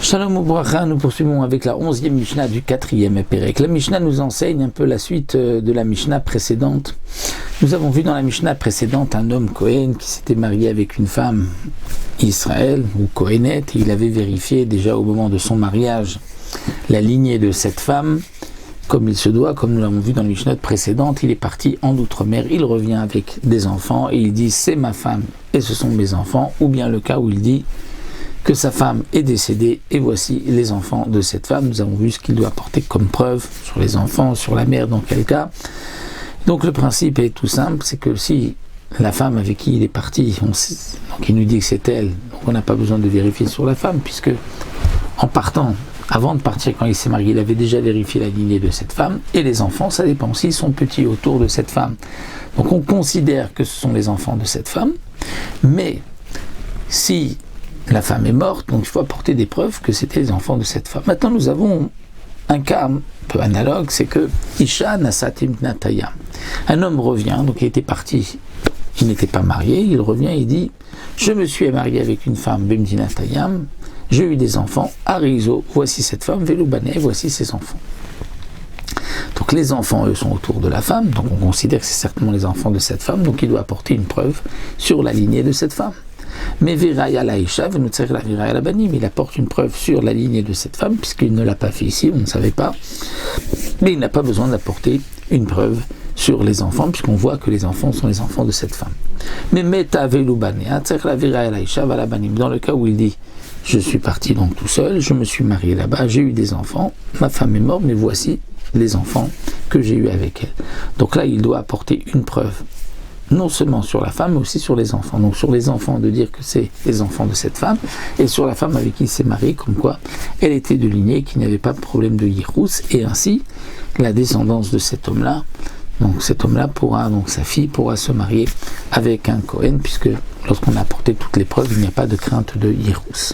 Shalom Ubracha, nous poursuivons avec la 11e Mishnah du 4e Pérek. La Mishnah nous enseigne un peu la suite de la Mishnah précédente. Nous avons vu dans la Mishnah précédente un homme Kohen qui s'était marié avec une femme Israël ou Kohenette, et il avait vérifié déjà au moment de son mariage la lignée de cette femme comme il se doit, comme nous l'avons vu dans la Mishnah précédente. Il est parti en outre-mer, il revient avec des enfants et il dit c'est ma femme et ce sont mes enfants, ou bien le cas où il dit que sa femme est décédée et voici les enfants de cette femme. Nous avons vu ce qu'il doit apporter comme preuve sur les enfants, sur la mère dans quel cas. Donc le principe est tout simple, c'est que si la femme avec qui il est parti, donc il nous dit que c'est elle, donc on n'a pas besoin de vérifier sur la femme, puisque en partant, avant de partir quand il s'est marié, il avait déjà vérifié la lignée de cette femme, et les enfants, ça dépend s'ils sont petits autour de cette femme. Donc on considère que ce sont les enfants de cette femme, mais si la femme est morte, donc il faut apporter des preuves que c'était les enfants de cette femme. Maintenant, nous avons un cas un peu analogue, c'est que Isha Nasatim Nataya. Un homme revient, donc il était parti, il n'était pas marié, il revient et il dit je me suis marié avec une femme, Bimdinatayam, j'ai eu des enfants, Arizo, voici cette femme, Veloubane, voici ses enfants. Donc les enfants, eux, sont autour de la femme, donc on considère que c'est certainement les enfants de cette femme, donc il doit apporter une preuve sur la lignée de cette femme. Mais Viraya Laïcha, il apporte une preuve sur la lignée de cette femme, puisqu'il ne l'a pas fait ici, on ne savait pas. Mais il n'a pas besoin d'apporter une preuve sur les enfants, puisqu'on voit que les enfants sont les enfants de cette femme. Mais Meta Veloubane, dans le cas où il dit je suis parti donc tout seul, je me suis marié là-bas, j'ai eu des enfants, ma femme est morte, mais voici les enfants que j'ai eus avec elle. Donc là, il doit apporter une preuve non seulement sur la femme, mais aussi sur les enfants. Donc sur les enfants, de dire que c'est les enfants de cette femme, et sur la femme avec qui il s'est marié, comme quoi elle était de lignée, qu'il n'y avait pas de problème de Yirous, et ainsi, la descendance de cet homme-là, donc cet homme-là pourra, donc sa fille pourra se marier avec un Kohen, puisque lorsqu'on a apporté toutes les preuves, il n'y a pas de crainte de Yirous.